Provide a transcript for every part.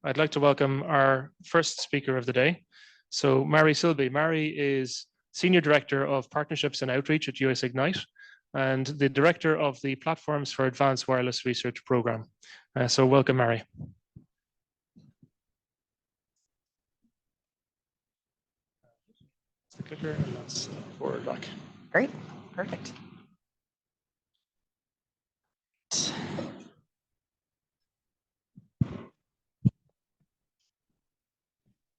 I'd like to welcome our first speaker of the day. So Mary Silbey. Mary is Senior Director of Partnerships and Outreach at US Ignite and the Director of the Platforms for Advanced Wireless Research Program. So welcome, Mary. The clicker and that's forward back. Great, perfect.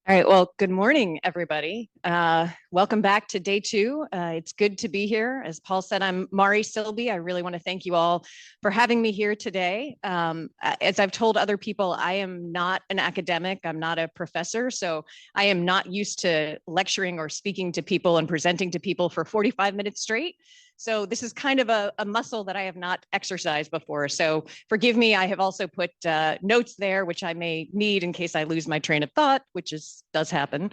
All right, well, good morning, everybody. Welcome back to day two. It's good to be here. As Paul said, I'm Mari Silbey. I really want to thank you all for having me here today. As I've told other people, I am not an academic. I'm not a professor, so I am not used to lecturing or speaking to people and presenting to people for 45 minutes straight. So this is kind of a muscle that I have not exercised before. So forgive me, I have also put notes there, which I may need in case I lose my train of thought, which does happen.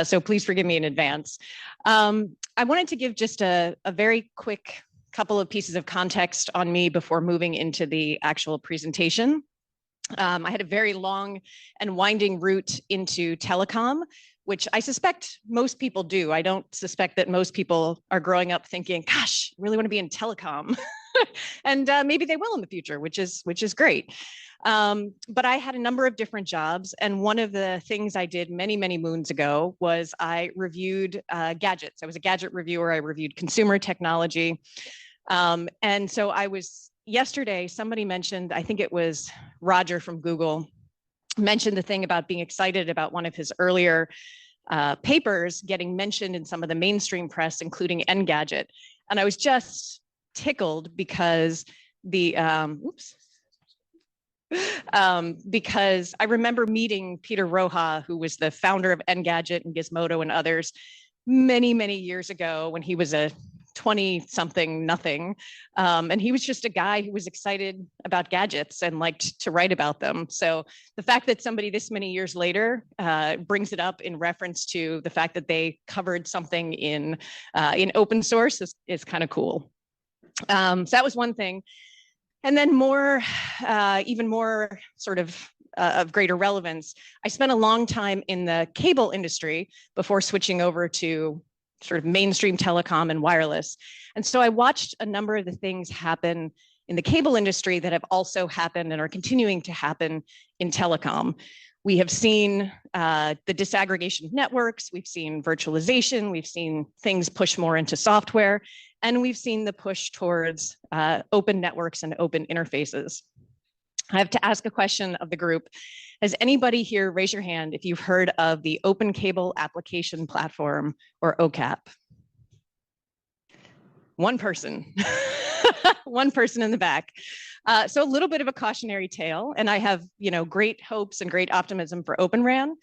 So please forgive me in advance. I wanted to give just a very quick couple of pieces of context on me before moving into the actual presentation. I had a very long and winding route into telecom, which I suspect most people do. I don't suspect that most people are growing up thinking, gosh, I really want to be in telecom. And maybe they will in the future, which is great. But I had a number of different jobs. And one of the things I did many, many moons ago was I reviewed gadgets. I was a gadget reviewer. I reviewed consumer technology. And so yesterday, somebody mentioned, I think it was Roger from Google, mentioned the thing about being excited about one of his earlier papers getting mentioned in some of the mainstream press, including Engadget. And I was just tickled because because I remember meeting Peter Roja, who was the founder of Engadget and Gizmodo and others many, many years ago when he was a 20-something nothing. And he was just a guy who was excited about gadgets and liked to write about them. So the fact that somebody this many years later brings it up in reference to the fact that they covered something in open source is kind of cool. So that was one thing. And then even more sort of greater relevance, I spent a long time in the cable industry before switching over to sort of mainstream telecom and wireless. And so I watched a number of the things happen in the cable industry that have also happened and are continuing to happen in telecom. We have seen the disaggregation of networks, we've seen virtualization, we've seen things push more into software, and we've seen the push towards open networks and open interfaces. I have to ask a question of the group. Has anybody here, raise your hand if you've heard of the Open Cable Application Platform, or OCAP? One person, one person in the back. So a little bit of a cautionary tale, and I have great hopes and great optimism for Open RAN.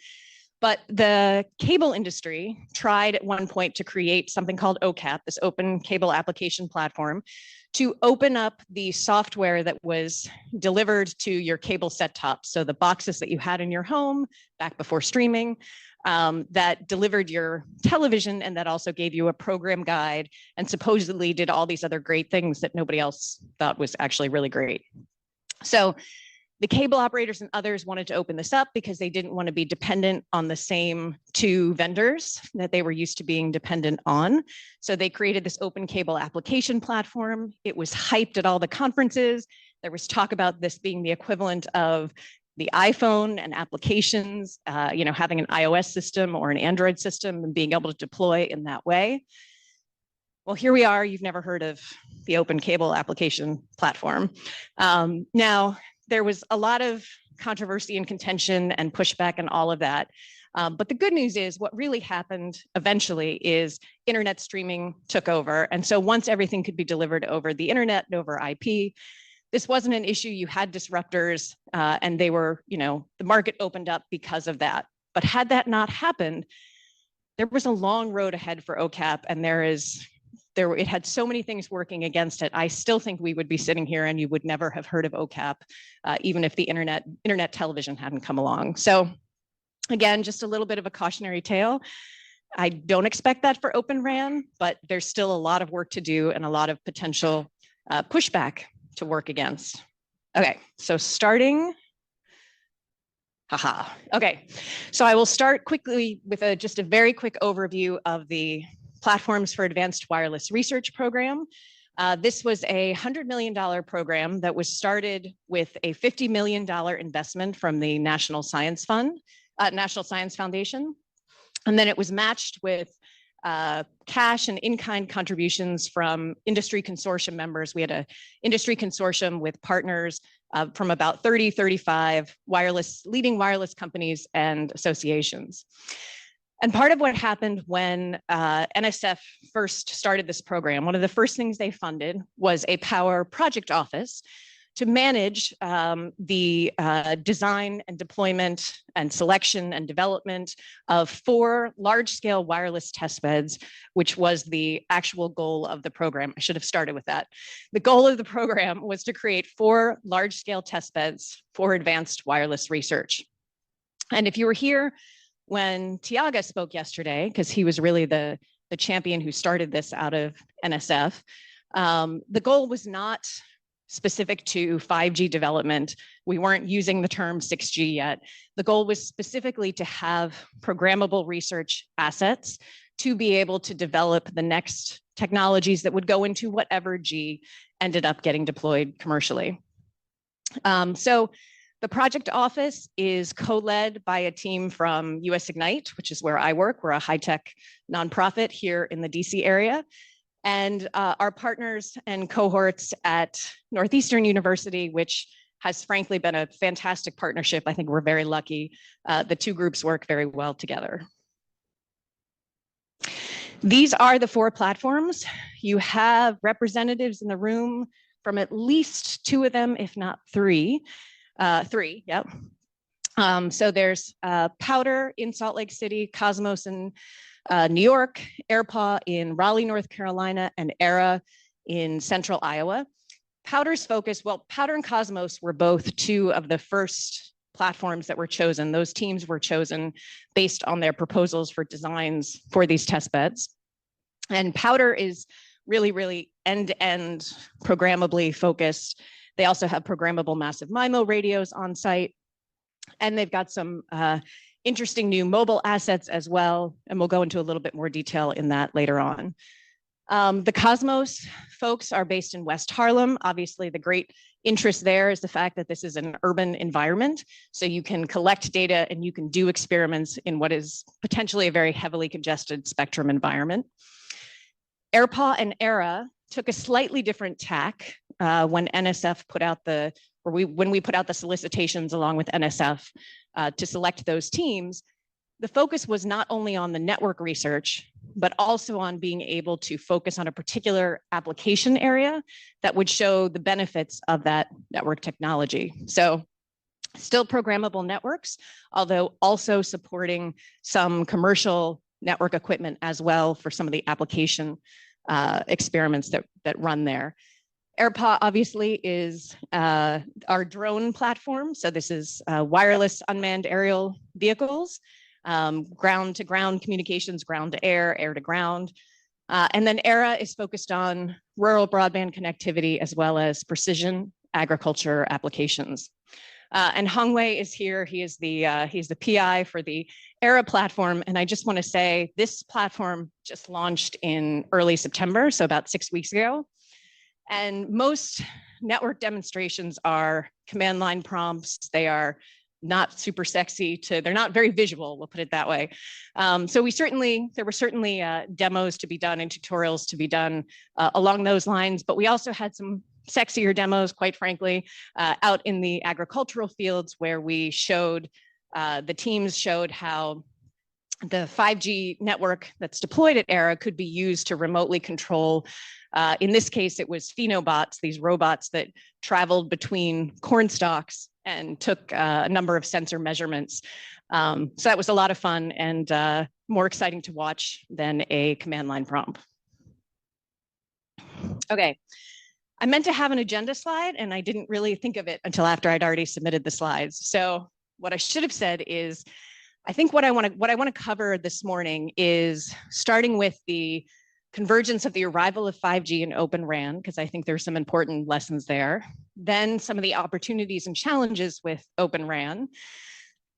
But the cable industry tried at one point to create something called OCAP, this Open Cable Application Platform, to open up the software that was delivered to your cable set tops. So the boxes that you had in your home back before streaming, that delivered your television and that also gave you a program guide and supposedly did all these other great things that nobody else thought was actually really great. So the cable operators and others wanted to open this up because they didn't want to be dependent on the same two vendors that they were used to being dependent on. So they created this Open Cable Application Platform. It was hyped at all the conferences. There was talk about this being the equivalent of the iPhone and applications, having an iOS system or an Android system and being able to deploy in that way. Well, here we are. You've never heard of the Open Cable Application Platform. Now, there was a lot of controversy and contention and pushback and all of that. But the good news is what really happened eventually is internet streaming took over. And so once everything could be delivered over the internet and over IP, this wasn't an issue. You had disruptors and they were, the market opened up because of that. But had that not happened, there was a long road ahead for OCAP, and it had so many things working against it. I still think we would be sitting here and you would never have heard of OCAP, even if the internet television hadn't come along. So again, just a little bit of a cautionary tale. I don't expect that for Open RAN, but there's still a lot of work to do and a lot of potential pushback to work against. Okay, so starting Haha. Okay, so I will start quickly with just a very quick overview of the Platforms for Advanced Wireless Research program. This was a $100 million program that was started with a $50 million investment from the National Science Foundation. And then it was matched with cash and in-kind contributions from industry consortium members. We had an industry consortium with partners from about 35 leading wireless companies and associations. And part of what happened when NSF first started this program, one of the first things they funded was a PAWR project office to manage the design and deployment and selection and development of 4 large-scale wireless testbeds, which was the actual goal of the program. I should have started with that. The goal of the program was to create 4 large-scale testbeds for advanced wireless research. And if you were here when Tiaga spoke yesterday, because he was really the champion who started this out of NSF, the goal was not specific to 5G development. We weren't using the term 6G yet. The goal was specifically to have programmable research assets to be able to develop the next technologies that would go into whatever G ended up getting deployed commercially. So the project office is co-led by a team from US Ignite, which is where I work. We're a high-tech nonprofit here in the DC area. And our partners and cohorts at Northeastern University, which has frankly been a fantastic partnership. I think we're very lucky. The 2 groups work very well together. These are the 4 platforms. You have representatives in the room from at least 2 of them, if not 3. 3, yep. So there's PAWR in Salt Lake City, Cosmos in New York, AirPaw in Raleigh, North Carolina, and ERA in central Iowa. PAWR's focus, well, PAWR and Cosmos were both 2 of the first platforms that were chosen. Those teams were chosen based on their proposals for designs for these test beds. And PAWR is really, really end-to-end programmably focused. They also have programmable massive MIMO radios on site. And they've got some interesting new mobile assets as well. And we'll go into a little bit more detail in that later on. The Cosmos folks are based in West Harlem. Obviously, the great interest there is the fact that this is an urban environment. So you can collect data and you can do experiments in what is potentially a very heavily congested spectrum environment. AirPaw and ERA took a slightly different tack when NSF put out when we put out the solicitations along with NSF to select those teams. The focus was not only on the network research, but also on being able to focus on a particular application area that would show the benefits of that network technology. So still programmable networks, although also supporting some commercial network equipment as well for some of the application experiments that run there. AirPaw obviously is our drone platform. So this is wireless unmanned aerial vehicles, ground to ground communications, ground to air, air to ground. And then ERA is focused on rural broadband connectivity as well as precision agriculture applications. And Hongwei is here. He's the PI for the ERA platform. And I just want to say this platform just launched in early September, so about 6 weeks ago. And most network demonstrations are command line prompts. They are not super sexy they're not very visual, we'll put it that way. So there were certainly demos to be done and tutorials to be done along those lines, but we also had some sexier demos, quite frankly, out in the agricultural fields where we showed, the teams showed how the 5G network that's deployed at ERA could be used to remotely control. In this case, it was phenobots, these robots that traveled between corn stalks and took a number of sensor measurements. So that was a lot of fun and more exciting to watch than a command line prompt. Okay, I meant to have an agenda slide and I didn't really think of it until after I'd already submitted the slides. So what I should have said is, I think what I want to cover this morning is starting with the convergence of the arrival of 5G and Open RAN, because I think there's some important lessons there. Then some of the opportunities and challenges with Open RAN.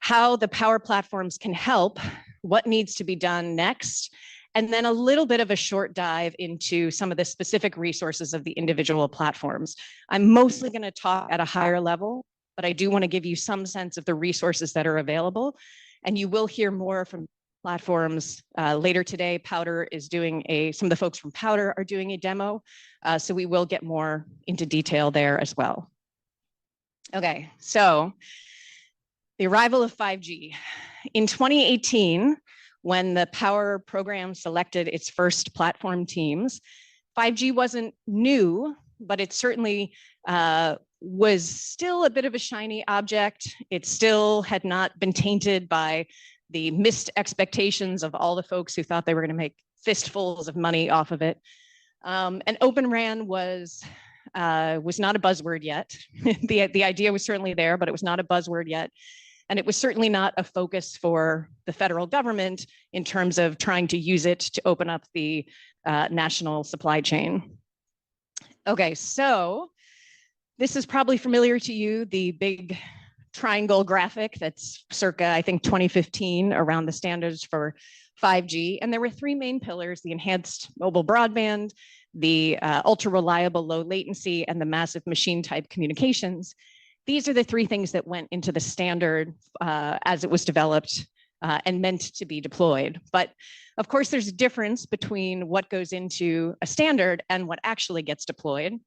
how the PAWR platforms can help, what needs to be done next, and then a little bit of a short dive into some of the specific resources of the individual platforms. I'm mostly going to talk at a higher level, but I do want to give you some sense of the resources that are available. And you will hear more from platforms later today. PAWR is doing some of the folks from PAWR are doing a demo. So we will get more into detail there as well. Okay, so the arrival of 5G. In 2018, when the PAWR program selected its first platform teams, 5G wasn't new, but it certainly was still a bit of a shiny object. It still had not been tainted by the missed expectations of all the folks who thought they were going to make fistfuls of money off of it. And Open RAN was not a buzzword yet. The idea was certainly there, but it was not a buzzword yet. And it was certainly not a focus for the federal government in terms of trying to use it to open up the national supply chain. Okay, so this is probably familiar to you, the big triangle graphic that's circa, I think, 2015 around the standards for 5G. And there were three main pillars: the enhanced mobile broadband, the ultra reliable low latency, and the massive machine type communications. These are the three things that went into the standard as it was developed and meant to be deployed. But of course, there's a difference between what goes into a standard and what actually gets deployed.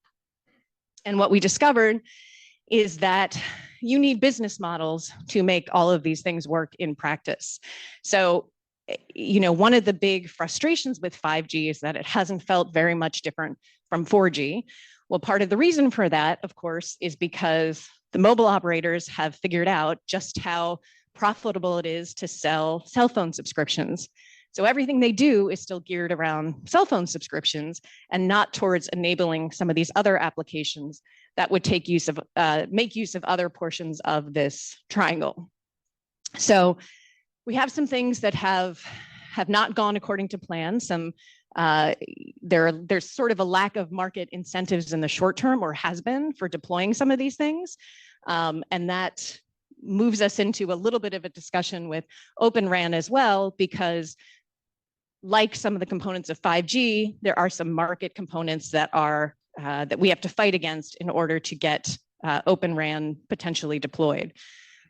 And what we discovered is that you need business models to make all of these things work in practice. So, you know, one of the big frustrations with 5G is that it hasn't felt very much different from 4G. Well, part of the reason for that, of course, is because the mobile operators have figured out just how profitable it is to sell cell phone subscriptions. So everything they do is still geared around cell phone subscriptions and not towards enabling some of these other applications that would make use of other portions of this triangle. So we have some things that have not gone according to plan. There's sort of a lack of market incentives in the short term, or has been, for deploying some of these things. And that moves us into a little bit of a discussion with Open RAN as well, because like some of the components of 5G, there are some market components that we have to fight against in order to get Open RAN potentially deployed.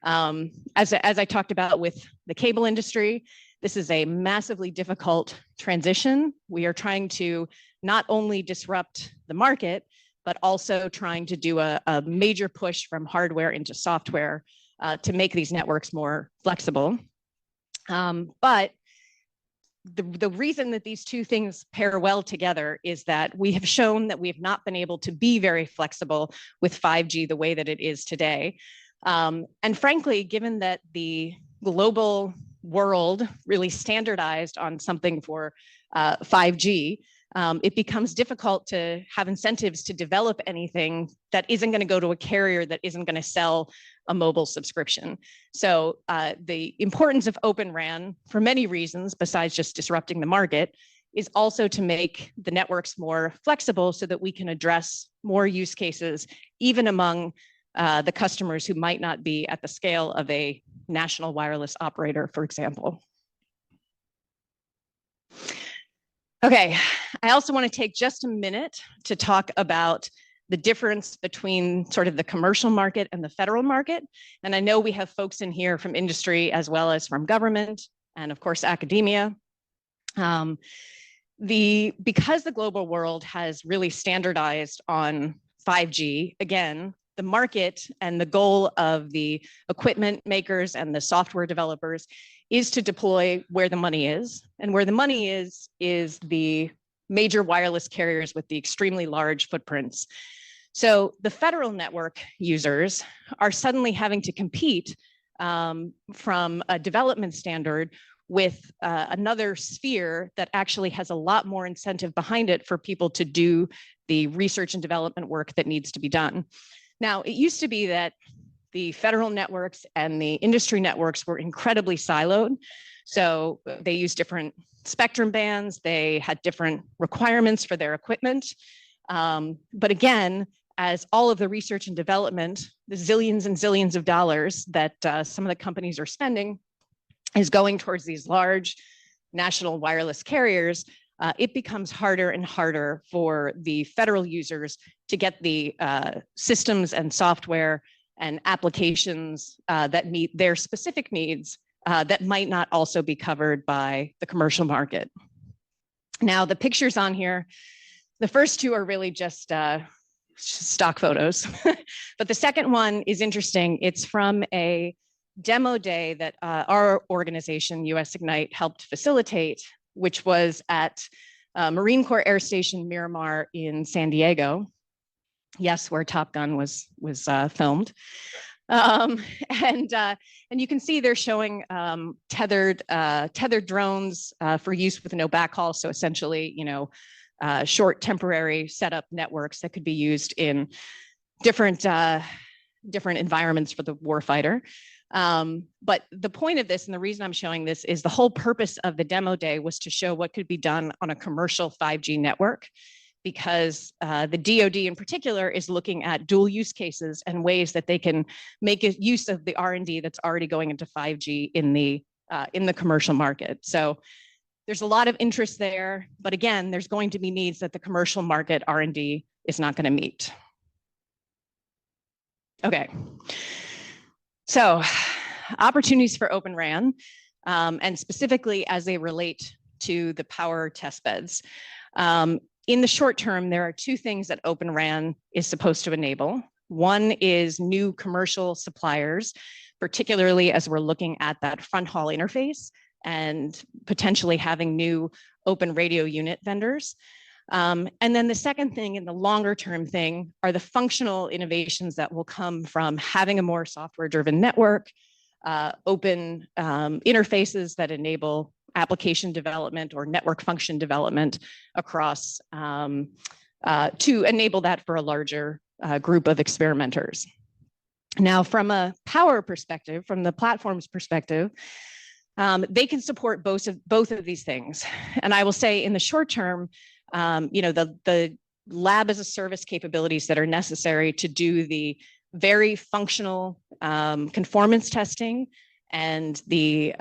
As I talked about with the cable industry, this is a massively difficult transition. We are trying to not only disrupt the market, but also trying to do a major push from hardware into software to make these networks more flexible. But the reason that these two things pair well together is that we have shown that we have not been able to be very flexible with 5G the way that it is today. And frankly, given that the global world really standardized on something for 5G, it becomes difficult to have incentives to develop anything that isn't going to go to a carrier that isn't going to sell a mobile subscription. So the importance of Open RAN, for many reasons, besides just disrupting the market, is also to make the networks more flexible so that we can address more use cases, even among the customers who might not be at the scale of a national wireless operator, for example. Okay, I also want to take just a minute to talk about the difference between sort of the commercial market and the federal market. And I know we have folks in here from industry as well as from government and of course academia. Because the global world has really standardized on 5G, again, the market and the goal of the equipment makers and the software developers is to deploy where the money is. And where the money is the major wireless carriers with the extremely large footprints. So the federal network users are suddenly having to compete from a development standard with another sphere that actually has a lot more incentive behind it for people to do the research and development work that needs to be done. Now, it used to be that the federal networks and the industry networks were incredibly siloed. So they used different spectrum bands, they had different requirements for their equipment. But again, as all of the research and development, the zillions and zillions of dollars that some of the companies are spending is going towards these large national wireless carriers, it becomes harder and harder for the federal users to get the systems and software and applications that meet their specific needs that might not also be covered by the commercial market. Now, the pictures on here, the first two are really just stock photos, but the second one is interesting. It's from a demo day that our organization, US Ignite, helped facilitate, which was at Marine Corps Air Station Miramar in San Diego. Yes, where Top Gun was filmed. And you can see they're showing tethered drones for use with no backhaul. So essentially, short temporary setup networks that could be used in different environments for the warfighter. But the point of this, and the reason I'm showing this, is the whole purpose of the demo day was to show what could be done on a commercial 5G network, because the DoD in particular is looking at dual use cases and ways that they can make use of the R&D that's already going into 5G in the commercial market. So there's a lot of interest there, but again, there's going to be needs that the commercial market R&D is not going to meet. Okay. So opportunities for Open RAN, and specifically as they relate to the PAWR testbeds. In the short term, there are two things that Open RAN is supposed to enable. One is new commercial suppliers, particularly as we're looking at that front haul interface and potentially having new open radio unit vendors. And then the second thing, and the longer term thing, are the functional innovations that will come from having a more software driven network, open interfaces that enable application development or network function development across to enable that for a larger group of experimenters. Now, from a PAWR perspective, from the platform's perspective, they can support both of these things. And I will say in the short term, the lab as a service capabilities that are necessary to do the very functional conformance testing and the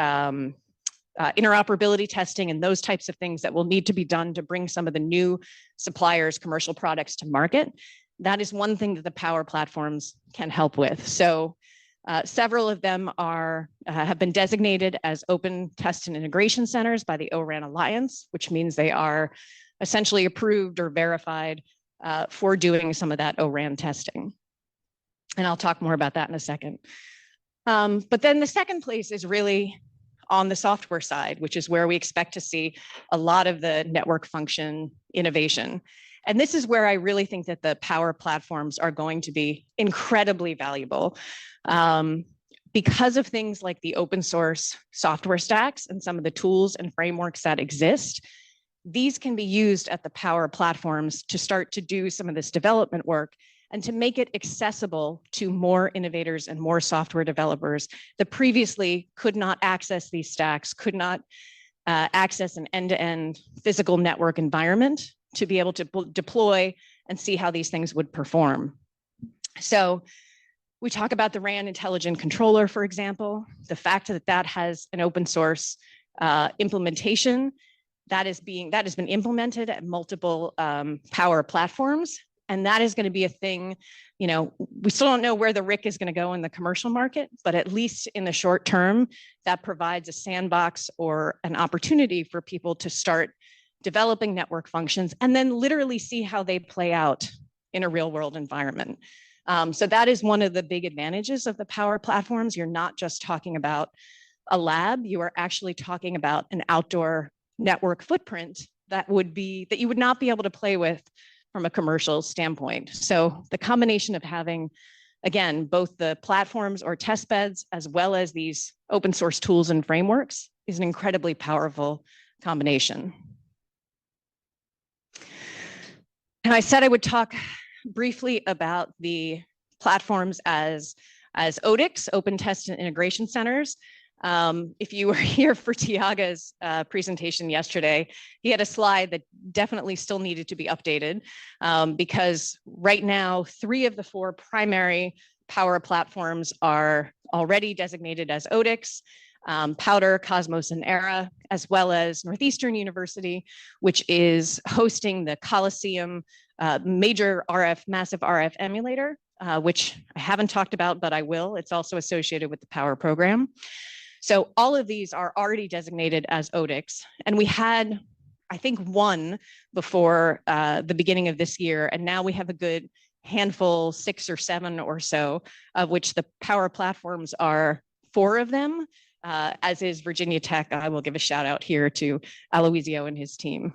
interoperability testing and those types of things that will need to be done to bring some of the new suppliers' commercial products to market. That is one thing that the PAWR platforms can help with. So several of them have been designated as open test and integration centers by the O-RAN Alliance, which means they are essentially approved or verified for doing some of that O-RAN testing. And I'll talk more about that in a second. But then the second place is really on the software side, which is where we expect to see a lot of the network function innovation. And this is where I really think that the PAWR platforms are going to be incredibly valuable because of things like the open source software stacks and some of the tools and frameworks that exist. These can be used at the PAWR platforms to start to do some of this development work and to make it accessible to more innovators and more software developers that previously could not access these stacks, could not access an end-to-end physical network environment to be able to deploy and see how these things would perform. So we talk about the RAN intelligent controller, for example, the fact that that has an open source implementation that has been implemented at multiple PAWR platforms. And that is going to be a thing, we still don't know where the RIC is going to go in the commercial market, but at least in the short term, that provides a sandbox or an opportunity for people to start developing network functions and then literally see how they play out in a real world environment. So that is one of the big advantages of the PAWR platforms. You're not just talking about a lab, you are actually talking about an outdoor network footprint that you would not be able to play with from a commercial standpoint. So the combination of having, again, both the platforms or test beds, as well as these open source tools and frameworks is an incredibly powerful combination. And I said I would talk briefly about the platforms as OTICs, Open Test and Integration Centers. If you were here for Tiaga's presentation yesterday, he had a slide that definitely still needed to be updated because right now, 3 of the 4 primary PAWR platforms are already designated as ODIX, PAWR, Cosmos, and ERA, as well as Northeastern University, which is hosting the Coliseum major massive RF emulator, which I haven't talked about, but I will. It's also associated with the PAWR program. So all of these are already designated as ODIX, and we had, I think, 1 before the beginning of this year, and now we have a good handful, 6 or 7 or so, of which the PAWR platforms are 4 of them, as is Virginia Tech. I will give a shout out here to Aloisio and his team.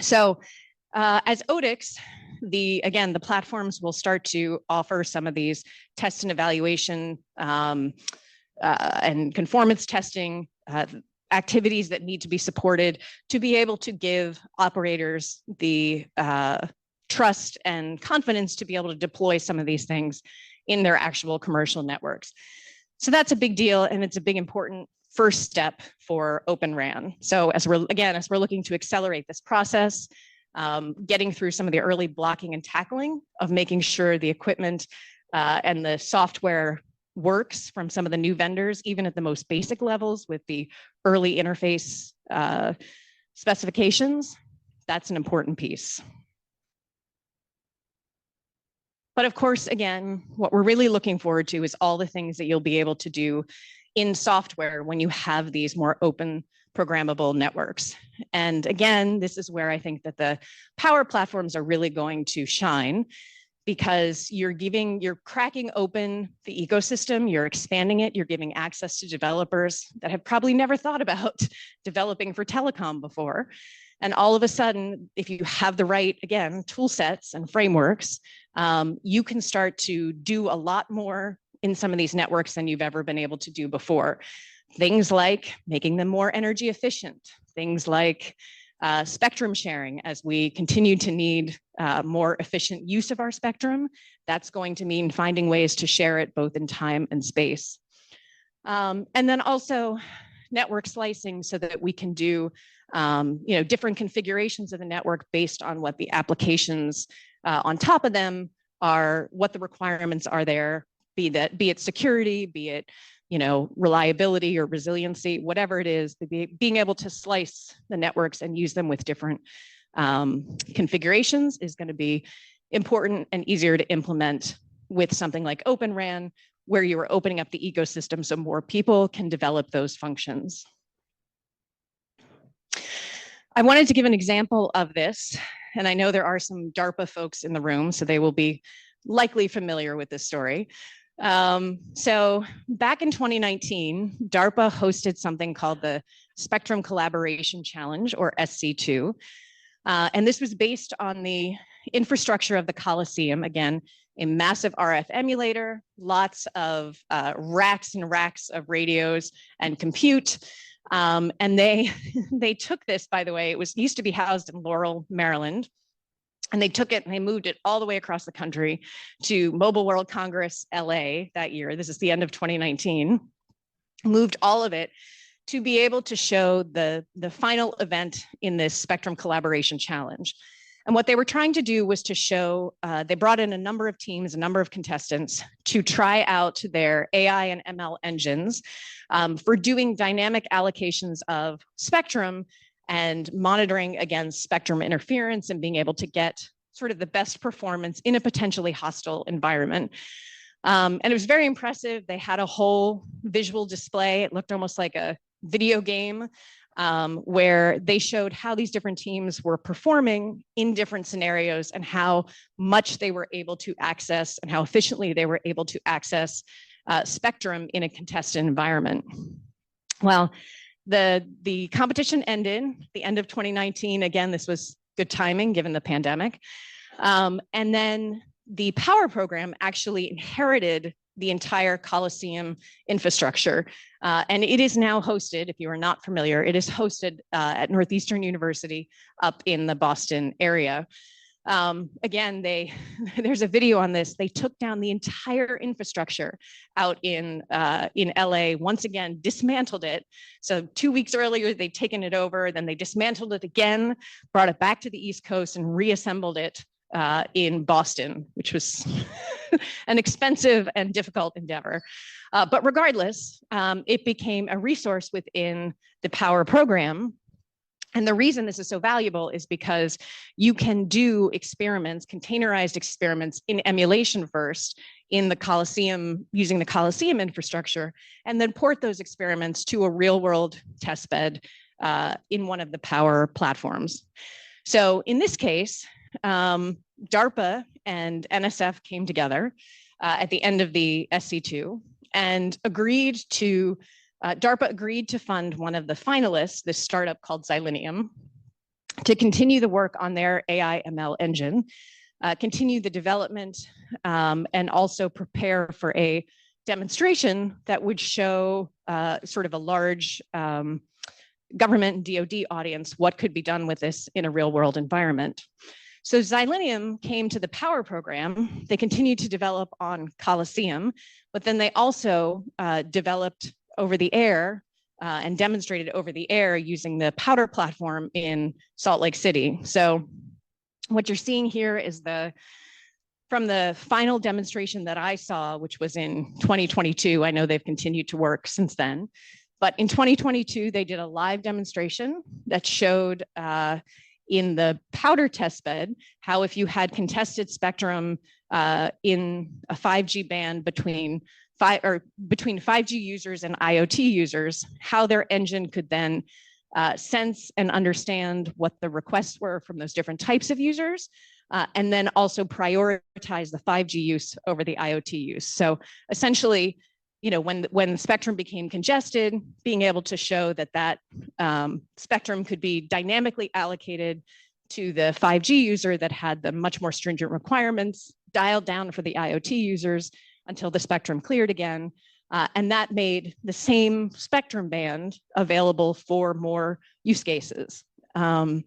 So as ODIX, again, the platforms will start to offer some of these test and evaluation and conformance testing activities that need to be supported to be able to give operators the trust and confidence to be able to deploy some of these things in their actual commercial networks. So that's a big deal, and it's a big important first step for Open RAN. So as we're looking to accelerate this process, getting through some of the early blocking and tackling of making sure the equipment and the software works from some of the new vendors, even at the most basic levels with the early interface specifications, that's an important piece. But of course, again, what we're really looking forward to is all the things that you'll be able to do in software when you have these more open programmable networks. And again, this is where I think that the PAWR platforms are really going to shine, because you're cracking open the ecosystem, you're expanding it, you're giving access to developers that have probably never thought about developing for telecom before. And all of a sudden, if you have the right, again, tool sets and frameworks, you can start to do a lot more in some of these networks than you've ever been able to do before. Things like making them more energy efficient, things like spectrum sharing. As we continue to need more efficient use of our spectrum, that's going to mean finding ways to share it both in time and space. And then also network slicing so that we can do different configurations of the network based on what the applications on top of them are, what the requirements are there, be it security, be it reliability or resiliency, whatever it is, being able to slice the networks and use them with different configurations is going to be important and easier to implement with something like Open RAN, where you are opening up the ecosystem so more people can develop those functions. I wanted to give an example of this, and I know there are some DARPA folks in the room, so they will be likely familiar with this story. So back in 2019, DARPA hosted something called the Spectrum Collaboration Challenge, or SC2. And this was based on the infrastructure of the Coliseum, again, a massive RF emulator, lots of racks and racks of radios and compute. And they took this, by the way, it used to be housed in Laurel, Maryland. And they took it and they moved it all the way across the country to Mobile World Congress, LA that year. This is the end of 2019. Moved all of it to be able to show the final event in this Spectrum Collaboration Challenge. And what they were trying to do was to show, they brought in a number of teams, a number of contestants to try out their AI and ML engines for doing dynamic allocations of spectrum and monitoring against spectrum interference and being able to get sort of the best performance in a potentially hostile environment. And it was very impressive. They had a whole visual display. It looked almost like a video game where they showed how these different teams were performing in different scenarios and how much they were able to access and how efficiently they were able to access spectrum in a contested environment. Well, the competition ended at the end of 2019. Again, this was good timing given the pandemic. And then the PAWR program actually inherited the entire Coliseum infrastructure. And it is now hosted, if you are not familiar, it is hosted at Northeastern University up in the Boston area. Again, there's a video on this. They took down the entire infrastructure out in LA. Once again, dismantled it. So 2 weeks earlier, they'd taken it over. Then they dismantled it again, brought it back to the East Coast, and reassembled it in Boston, which was an expensive and difficult endeavor. But regardless, it became a resource within the PAWR program. And the reason this is so valuable is because you can do experiments, containerized experiments in emulation first in the Coliseum, using the Coliseum infrastructure, and then port those experiments to a real world test bed in one of the PAWR platforms. So in this case, DARPA and NSF came together at the end of the SC2 and agreed to DARPA agreed to fund one of the finalists, this startup called Xylenium, to continue the work on their AI ML engine, continue the development, and also prepare for a demonstration that would show sort of a large government and DoD audience what could be done with this in a real world environment. So Xylenium came to the PAWR program. They continued to develop on Coliseum, but then they also developed over the air and demonstrated over the air using the PAWR platform in Salt Lake City. So what you're seeing here is from the final demonstration that I saw, which was in 2022. I know they've continued to work since then, but in 2022, they did a live demonstration that showed in the PAWR testbed how if you had contested spectrum in a 5G band between 5G users and IoT users, how their engine could then sense and understand what the requests were from those different types of users, and then also prioritize the 5G use over the IoT use. So essentially, when spectrum became congested, being able to show that spectrum could be dynamically allocated to the 5G user that had the much more stringent requirements, dialed down for the IoT users, until the spectrum cleared again. And that made the same spectrum band available for more use cases. So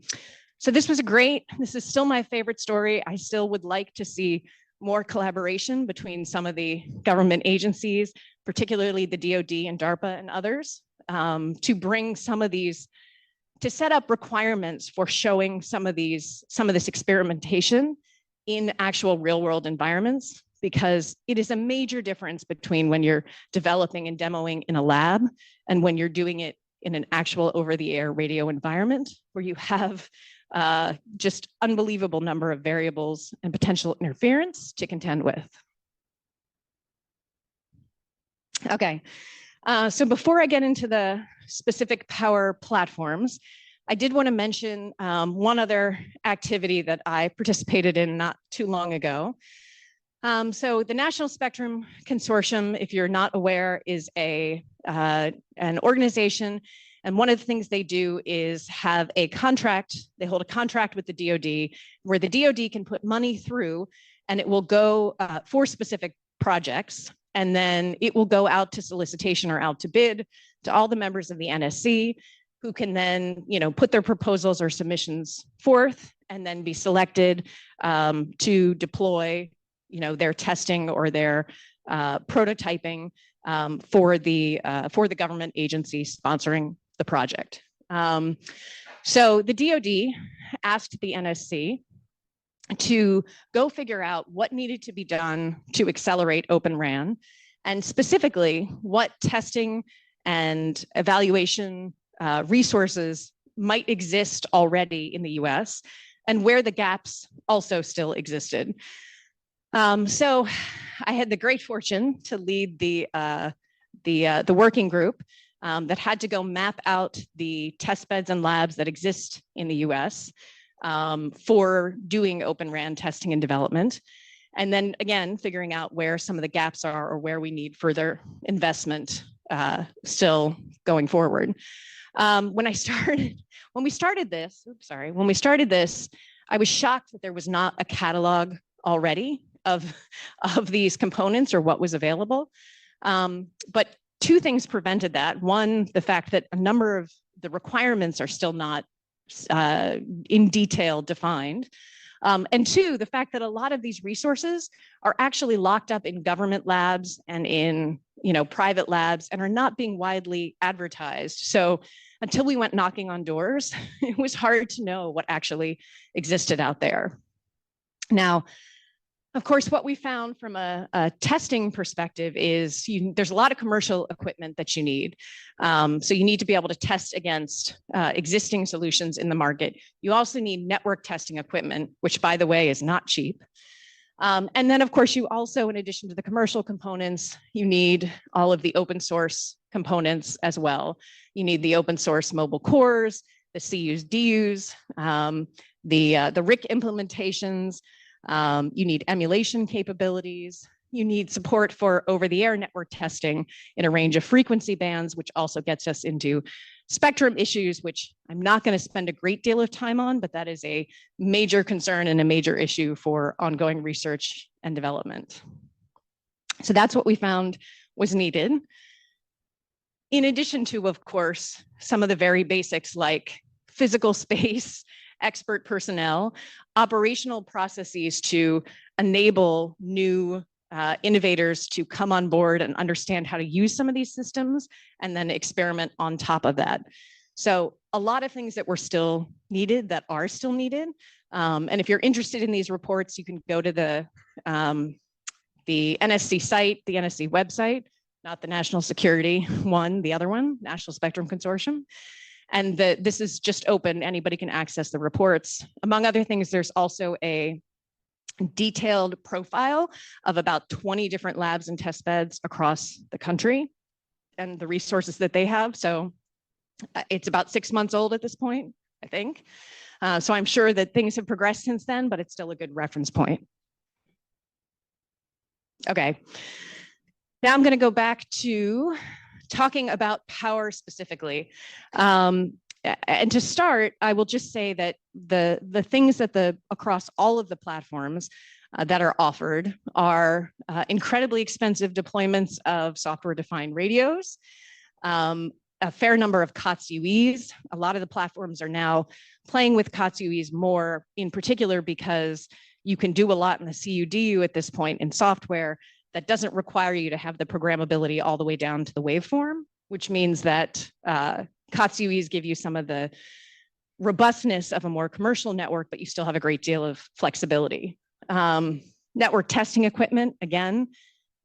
this is still my favorite story. I still would like to see more collaboration between some of the government agencies, particularly the DoD and DARPA and others, to bring some of these, to set up requirements for showing some of this experimentation in actual real world environments, because it is a major difference between when you're developing and demoing in a lab and when you're doing it in an actual over-the-air radio environment where you have just unbelievable number of variables and potential interference to contend with. Okay, so before I get into the specific PAWR platforms, I did want to mention one other activity that I participated in not too long ago. So the National Spectrum Consortium, if you're not aware, is an organization, and one of the things they do is have a contract. They hold a contract with the DoD where the DoD can put money through, and it will go for specific projects, and then it will go out to solicitation or out to bid to all the members of the NSC, who can then, put their proposals or submissions forth and then be selected to deploy their testing or their prototyping for the government agency sponsoring the project. So the DoD asked the NSC to go figure out what needed to be done to accelerate Open RAN, and specifically what testing and evaluation resources might exist already in the US and where the gaps also still existed. So I had the great fortune to lead the working group that had to go map out the test beds and labs that exist in the US for doing Open RAN testing and development. And then again, figuring out where some of the gaps are or where we need further investment still going forward. When we started this, I was shocked that there was not a catalog already of these components or what was available. But two things prevented that. One, the fact that a number of the requirements are still not in detail defined. And two, the fact that a lot of these resources are actually locked up in government labs and in private labs and are not being widely advertised. So until we went knocking on doors, it was hard to know what actually existed out there. Now, of course, what we found from a testing perspective is there's a lot of commercial equipment that you need. So you need to be able to test against existing solutions in the market. You also need network testing equipment, which, by the way, is not cheap. And then, of course, you also, in addition to the commercial components, you need all of the open source components as well. You need the open source mobile cores, the CUs, DUs, the RIC implementations. You need emulation capabilities. You need support for over-the-air network testing in a range of frequency bands, which also gets us into spectrum issues, which I'm not going to spend a great deal of time on, but that is a major concern and a major issue for ongoing research and development. So that's what we found was needed. In addition to, of course, some of the very basics like physical space, expert personnel, operational processes to enable new innovators to come on board and understand how to use some of these systems and then experiment on top of that. So a lot of things that were still needed, that are still needed. And if you're interested in these reports, you can go to the NSC site, the NSC website, not the national security one, the other one, National Spectrum Consortium. And this is just open, anybody can access the reports. Among other things, there's also a detailed profile of about 20 different labs and test beds across the country and the resources that they have. So it's about 6 months old at this point, I think. So I'm sure that things have progressed since then, but it's still a good reference point. Okay, now I'm going to go back to talking about PAWR specifically. And to start, I will just say that the things that across all of the platforms that are offered are incredibly expensive deployments of software-defined radios, a fair number of COTS UEs. A lot of the platforms are now playing with COTS UEs more, in particular because you can do a lot in the CUDU at this point in software that doesn't require you to have the programmability all the way down to the waveform, which means that COTS UEs give you some of the robustness of a more commercial network, but you still have a great deal of flexibility. Network testing equipment, again,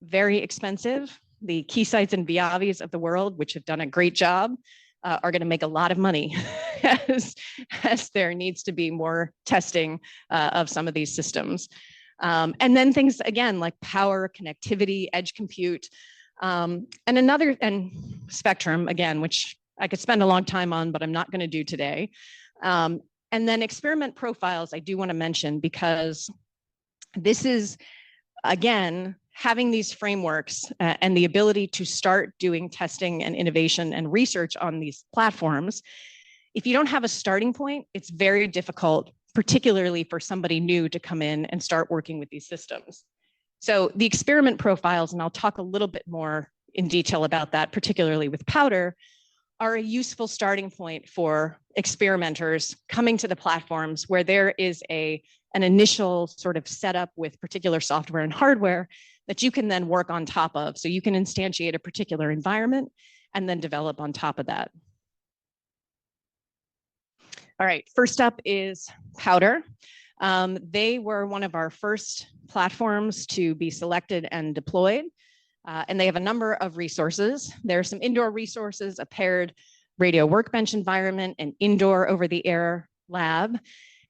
very expensive. The Keysights and Viavis of the world, which have done a great job, are going to make a lot of money as there needs to be more testing of some of these systems. And then things, again, like power, connectivity, edge compute, and spectrum, again, which I could spend a long time on, but I'm not going to do today. And then experiment profiles, I do want to mention, because this is, again, having these frameworks and the ability to start doing testing and innovation and research on these platforms. If you don't have a starting point, it's very difficult, particularly for somebody new to come in and start working with these systems. So the experiment profiles, and I'll talk a little bit more in detail about that, particularly with PAWR, are a useful starting point for experimenters coming to the platforms where there is an initial sort of setup with particular software and hardware that you can then work on top of. So you can instantiate a particular environment and then develop on top of that. All right, first up is PAWR. They were one of our first platforms to be selected and deployed. And they have a number of resources. There are some indoor resources, a paired radio workbench environment, an indoor over-the-air lab.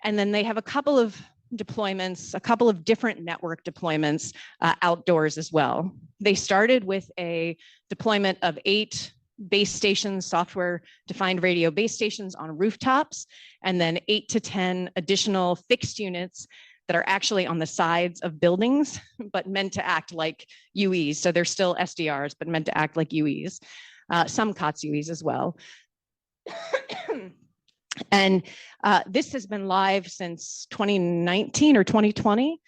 And then they have a couple of deployments, a couple of different network deployments outdoors as well. They started with a deployment of 8 base stations, software-defined radio base stations on rooftops, and then 8 to 10 additional fixed units that are actually on the sides of buildings, but meant to act like UEs. So they're still SDRs, but meant to act like UEs. Some COTS UEs as well. And this has been live since 2019 or 2020.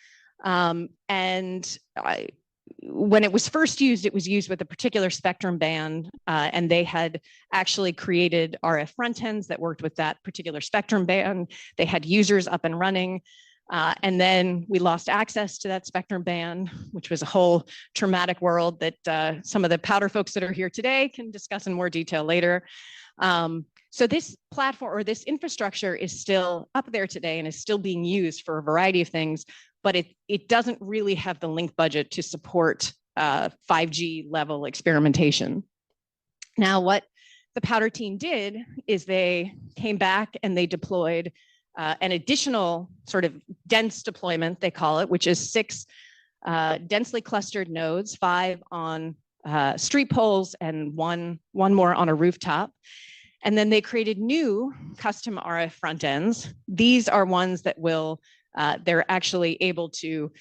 When it was first used, it was used with a particular spectrum band, and they had actually created RF front ends that worked with that particular spectrum band. They had users up and running. And then we lost access to that spectrum band, which was a whole traumatic world that some of the PAWR folks that are here today can discuss in more detail later. So this platform or this infrastructure is still up there today and is still being used for a variety of things, but it doesn't really have the link budget to support 5G level experimentation. Now, what the PAWR team did is they came back and they deployed an additional sort of dense deployment, they call it, which is 6 densely clustered nodes, 5 on street poles and one more on a rooftop. And then they created new custom RF front ends. These are ones that will, they're actually able to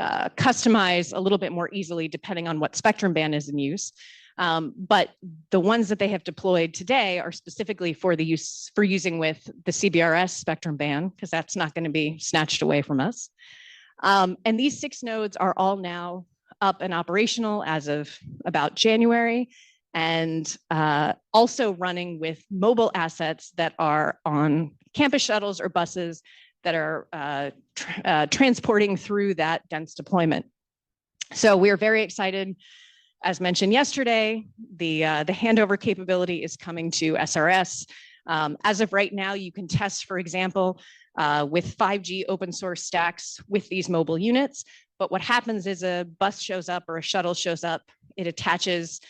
customize a little bit more easily depending on what spectrum band is in use. But the ones that they have deployed today are specifically for using with the CBRS spectrum band, because that's not going to be snatched away from us. And these 6 nodes are all now up and operational as of about January, and also running with mobile assets that are on campus shuttles or buses that are transporting through that dense deployment. So we're very excited. As mentioned yesterday, the handover capability is coming to SRS. As of right now, you can test, for example, with 5G open source stacks with these mobile units. But what happens is a bus shows up or a shuttle shows up, it attaches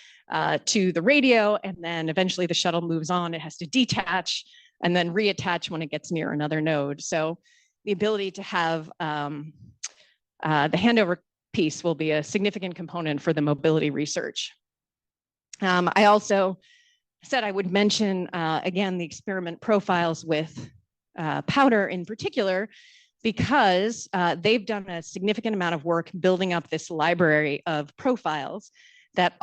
to the radio, and then eventually the shuttle moves on. It has to detach and then reattach when it gets near another node. So the ability to have the handover piece will be a significant component for the mobility research. I also said I would mention, again, the experiment profiles with PAWR in particular, because they've done a significant amount of work building up this library of profiles that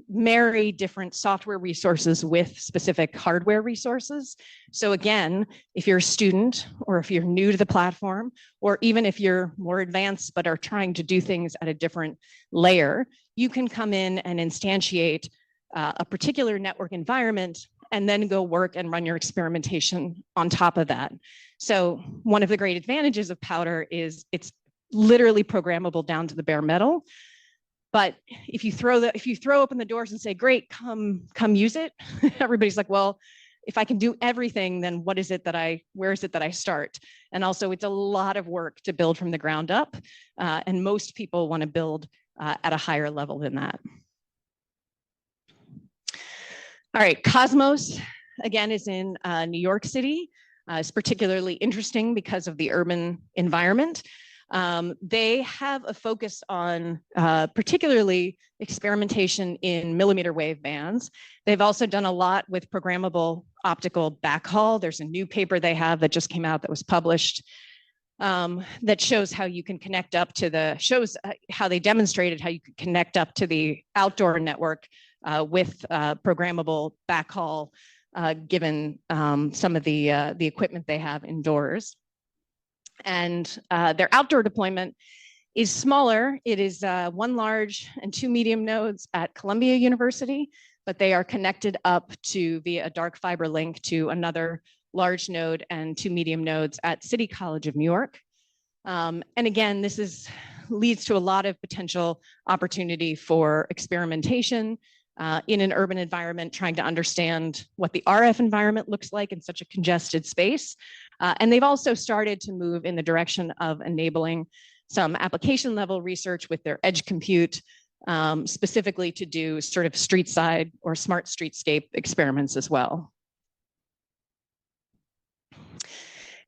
marry different software resources with specific hardware resources. So again, if you're a student or if you're new to the platform, or even if you're more advanced but are trying to do things at a different layer, you can come in and instantiate a particular network environment and then go work and run your experimentation on top of that. So one of the great advantages of PAWR is it's literally programmable down to the bare metal. But if you throw open the doors and say, great, come use it, everybody's like, well, if I can do everything, then where is it that I start? And also it's a lot of work to build from the ground up. And most people want to build at a higher level than that. All right, Cosmos, again, is in New York City. It's particularly interesting because of the urban environment. They have a focus on particularly experimentation in millimeter wave bands. They've also done a lot with programmable optical backhaul. There's a new paper they have that just came out that was published that shows how you can connect up to how they demonstrated how you could connect up to the outdoor network with programmable backhaul, given some of the equipment they have indoors. And their outdoor deployment is smaller. It is 1 large and 2 medium nodes at Columbia University, but they are connected up via a dark fiber link to another large node and 2 medium nodes at City College of New York. And again, this leads to a lot of potential opportunity for experimentation in an urban environment, trying to understand what the RF environment looks like in such a congested space. And they've also started to move in the direction of enabling some application level research with their edge compute, specifically to do sort of street side or smart streetscape experiments as well.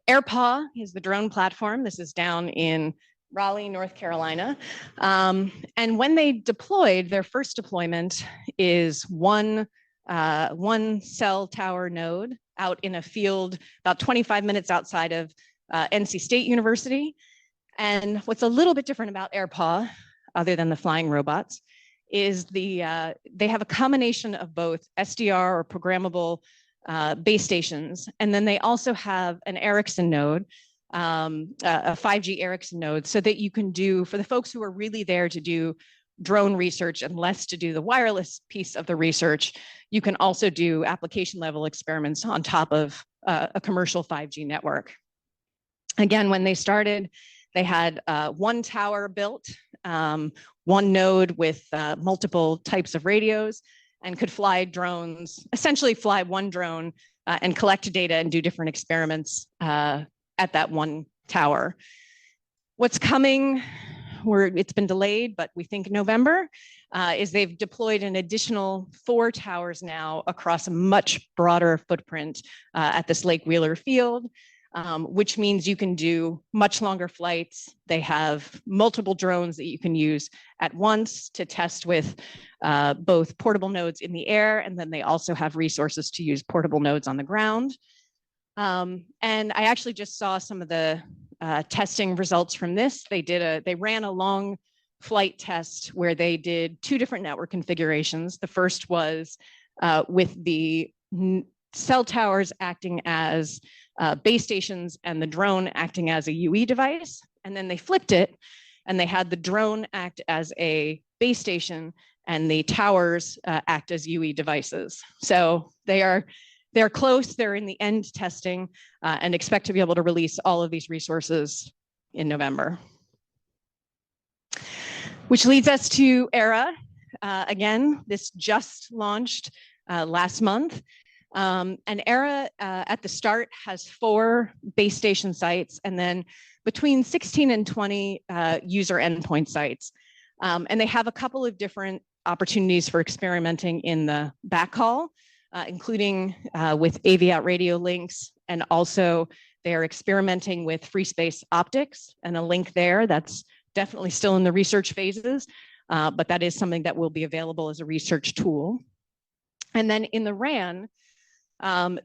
AirPaw is the drone platform. This is down in Raleigh, North Carolina. And when they deployed, their first deployment is one cell tower node out in a field about 25 minutes outside of NC State University. And what's a little bit different about AirPaw, other than the flying robots, is they have a combination of both SDR or programmable base stations, and then they also have an Ericsson node, a 5G Ericsson node, so that you can do, for the folks who are really there to do drone research and less to do the wireless piece of the research, you can also do application level experiments on top of a commercial 5G network. Again, when they started, they had one tower built, one node with multiple types of radios, and could fly drones, essentially fly one drone and collect data and do different experiments at that one tower. What's coming, it's been delayed, but we think November, is they've deployed an additional 4 towers now across a much broader footprint at this Lake Wheeler field, which means you can do much longer flights. They have multiple drones that you can use at once to test with both portable nodes in the air, and then they also have resources to use portable nodes on the ground. And I actually just saw some of the testing results from this. They ran a long flight test where they did 2 different network configurations. The first was with the cell towers acting as base stations and the drone acting as a UE device. And then they flipped it and they had the drone act as a base station and the towers act as UE devices. So they're close, they're in the end testing and expect to be able to release all of these resources in November. Which leads us to ERA. Again, this just launched last month. And ERA at the start has 4 base station sites and then between 16 and 20 user endpoint sites. And they have a couple of different opportunities for experimenting in the backhaul, including with AV-out radio links. And also they are experimenting with free space optics, and a link there that's definitely still in the research phases, but that is something that will be available as a research tool. And then in the RAN,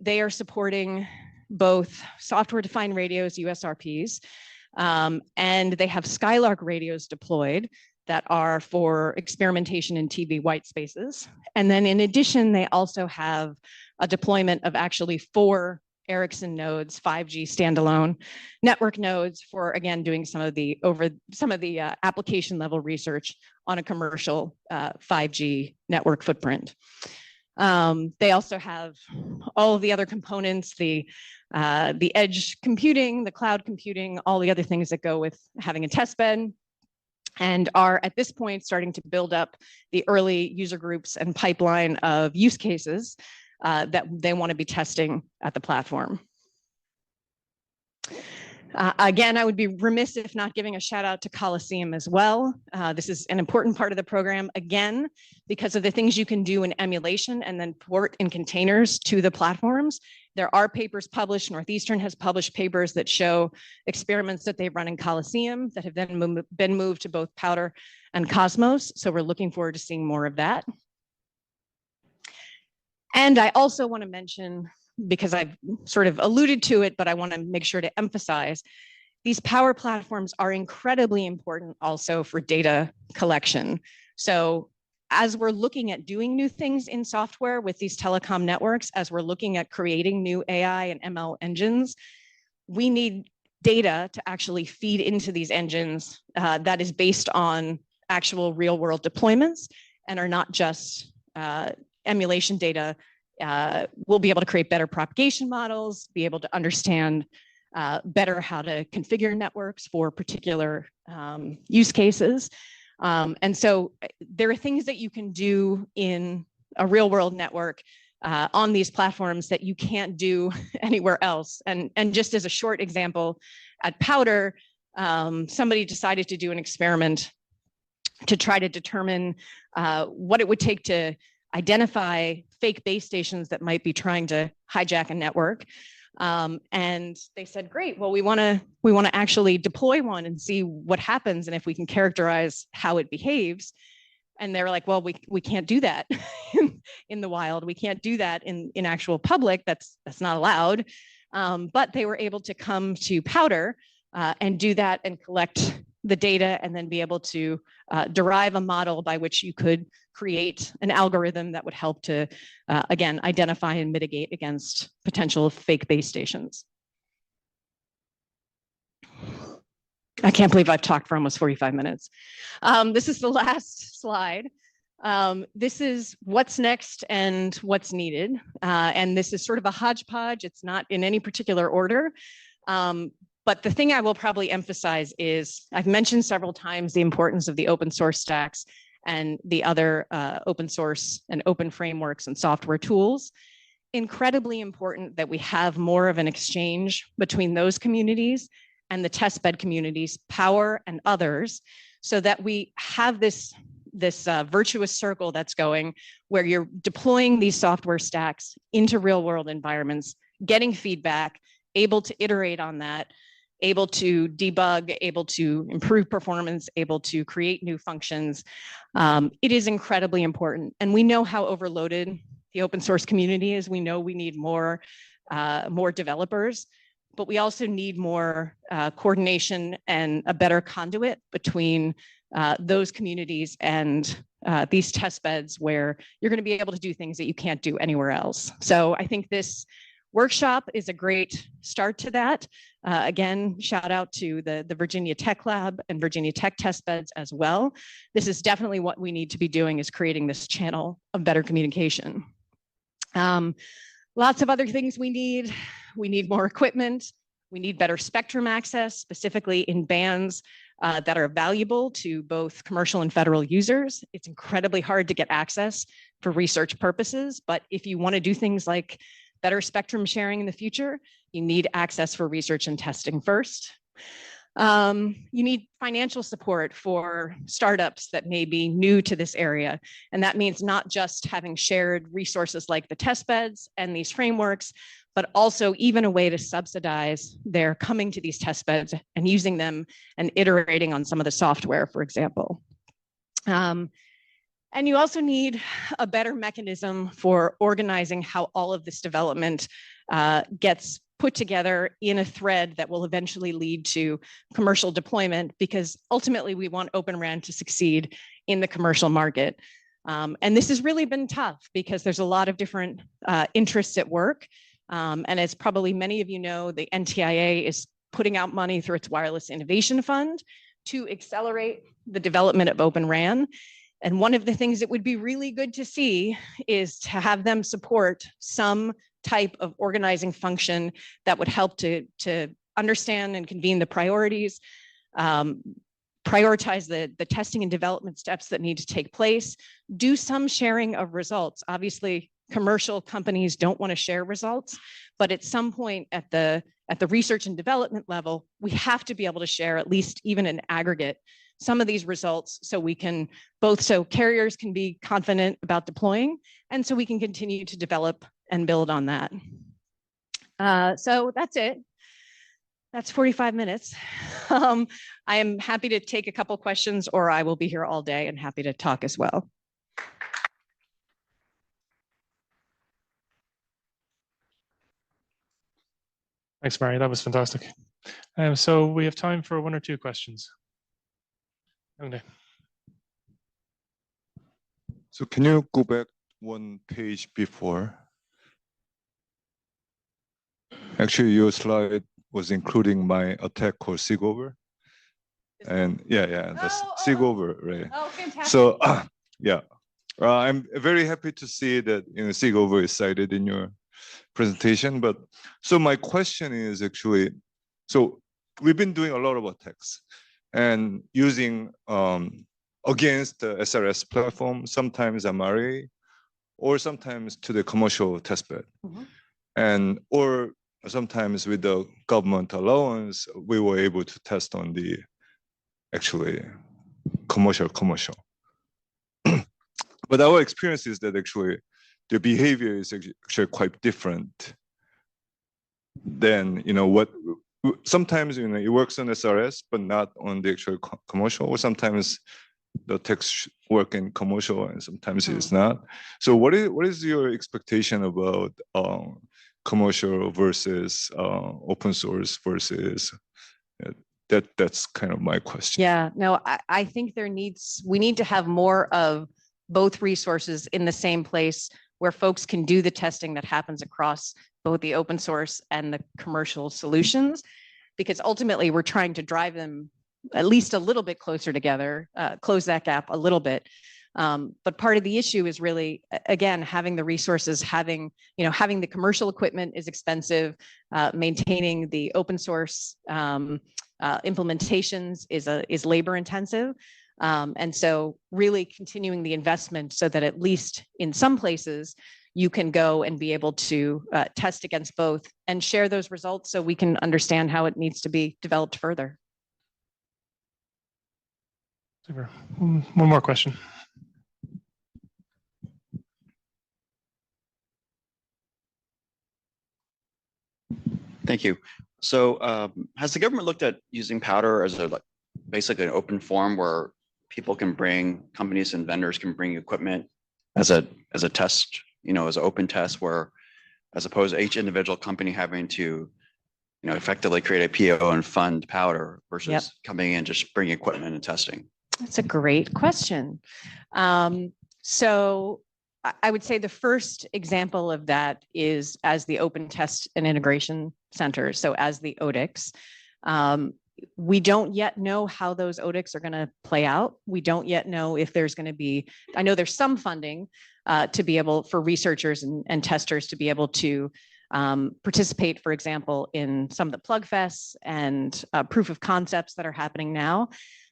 they are supporting both software-defined radios, USRPs, and they have Skylark radios deployed that are for experimentation in TV white spaces. And then in addition, they also have a deployment of actually 4 Ericsson nodes, 5G standalone network nodes for, again, doing some of the application level research on a commercial 5G network footprint. They also have all of the other components, the edge computing, the cloud computing, all the other things that go with having a test bed, and are at this point starting to build up the early user groups and pipeline of use cases that they want to be testing at the platform. Again, I would be remiss if not giving a shout out to Coliseum as well. This is an important part of the program, again, because of the things you can do in emulation and then port in containers to the platforms. There are papers published, Northeastern has published papers that show experiments that they've run in Coliseum that have then been moved to both PAWR and Cosmos. So we're looking forward to seeing more of that. And I also want to mention, because I've sort of alluded to it, but I want to make sure to emphasize, these PAWR platforms are incredibly important also for data collection. So as we're looking at doing new things in software with these telecom networks, as we're looking at creating new AI and ML engines, we need data to actually feed into these engines that is based on actual real world deployments and are not just emulation data. We'll be able to create better propagation models, be able to understand better how to configure networks for particular use cases. And so there are things that you can do in a real world network on these platforms that you can't do anywhere else. And just as a short example, at PAWR, somebody decided to do an experiment to try to determine what it would take to identify fake base stations that might be trying to hijack a network. And they said, great, well, we want to actually deploy one and see what happens and if we can characterize how it behaves. And they were like, well, we can't do that in the wild. We can't do that in actual public. That's not allowed. But they were able to come to PAWR and do that and collect the data and then be able to derive a model by which you could create an algorithm that would help to, again, identify and mitigate against potential fake base stations. I can't believe I've talked for almost 45 minutes. This is the last slide. This is what's next and what's needed. And this is sort of a hodgepodge. It's not in any particular order. But the thing I will probably emphasize is I've mentioned several times the importance of the open source stacks and the other open source and open frameworks and software tools. Incredibly important that we have more of an exchange between those communities and the testbed communities, PAWR and others, so that we have this virtuous circle that's going where you're deploying these software stacks into real world environments, getting feedback, able to iterate on that, able to debug, able to improve performance, able to create new functions. It is incredibly important. And we know how overloaded the open source community is. We know we need more developers, but we also need more coordination and a better conduit between those communities and these test beds where you're going to be able to do things that you can't do anywhere else. So I think this workshop is a great start to that. Again, shout out to the Virginia Tech Lab and Virginia Tech test beds as well. This is definitely what we need to be doing, is creating this channel of better communication. Lots of other things we need. We need more equipment. We need better spectrum access, specifically in bands that are valuable to both commercial and federal users. It's incredibly hard to get access for research purposes, but if you want to do things like better spectrum sharing in the future, you need access for research and testing first. You need financial support for startups that may be new to this area. And that means not just having shared resources like the test beds and these frameworks, but also even a way to subsidize their coming to these test beds and using them and iterating on some of the software, for example. And you also need a better mechanism for organizing how all of this development gets put together in a thread that will eventually lead to commercial deployment, because ultimately we want Open RAN to succeed in the commercial market. And this has really been tough because there's a lot of different interests at work. And as probably many of you know, the NTIA is putting out money through its Wireless Innovation Fund to accelerate the development of Open RAN. And one of the things that would be really good to see is to have them support some type of organizing function that would help to understand and convene the priorities, prioritize the testing and development steps that need to take place, do some sharing of results. Obviously, commercial companies don't want to share results, but at some point at the research and development level, we have to be able to share at least even an aggregate some of these results, so we can so carriers can be confident about deploying, and so we can continue to develop and build on that. So that's it. That's 45 minutes. I am happy to take a couple questions, or I will be here all day and happy to talk as well. Thanks, Mary. That was fantastic. So we have time for one or two questions. Okay. So can you go back one page before? Actually, your slide was including my attack called SIGOver. And yeah, that's SIGOver, right? Oh, fantastic. So yeah, I'm very happy to see that SIGOver is cited in your presentation. But so my question is actually, so we've been doing a lot of attacks and using against the SRS platform, sometimes MRA, or sometimes to the commercial testbed, or sometimes with the government allowance, we were able to test on the actually commercial. But our experience is that actually the behavior is actually quite different than what. Sometimes it works on SRS, but not on the actual commercial, or sometimes the text work in commercial and sometimes it's not. So what is your expectation about commercial versus open source versus that's kind of my question. Yeah, no, I think we need to have more of both resources in the same place where folks can do the testing that happens across both the open source and the commercial solutions, because ultimately we're trying to drive them at least a little bit closer together, close that gap a little bit. But part of the issue is really, again, having the resources, having the commercial equipment is expensive, maintaining the open source implementations is labor intensive. And so really continuing the investment so that at least in some places, you can go and be able to test against both and share those results so we can understand how it needs to be developed further. Super. One more question. Thank you. So has the government looked at using PAWR as basically an open forum where people can bring, companies and vendors can bring equipment as a test, as an open test, where as opposed to each individual company having to, effectively create a PO and fund PAWR versus coming in, just bringing equipment and testing? That's a great question. So I would say the first example of that is as the Open Test and Integration Center. So as the OTICs, we don't yet know how those OTICs are going to play out. We don't yet know if there's going to be, I know there's some funding to be able for researchers and testers to be able to participate, for example, in some of the plug fests and proof of concepts that are happening now.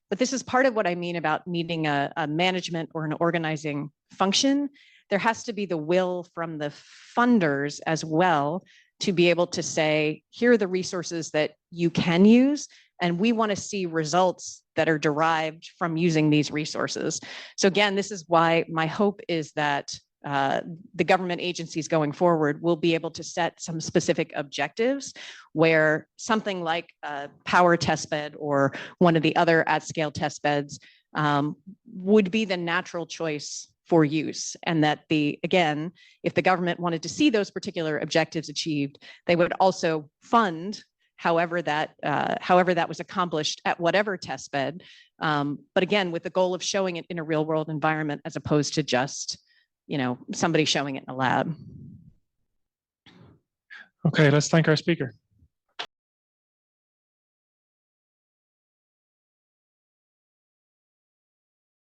But this is part of what I mean about needing a management or an organizing function. There has to be the will from the funders as well to be able to say, here are the resources that you can use, and we want to see results that are derived from using these resources. So again, this is why my hope is that the government agencies going forward will be able to set some specific objectives where something like a PAWR testbed or one of the other at-scale testbeds would be the natural choice for use. And that again, if the government wanted to see those particular objectives achieved, they would also fund however that was accomplished at whatever testbed. But again, with the goal of showing it in a real world environment as opposed to just, somebody showing it in a lab. Okay, let's thank our speaker.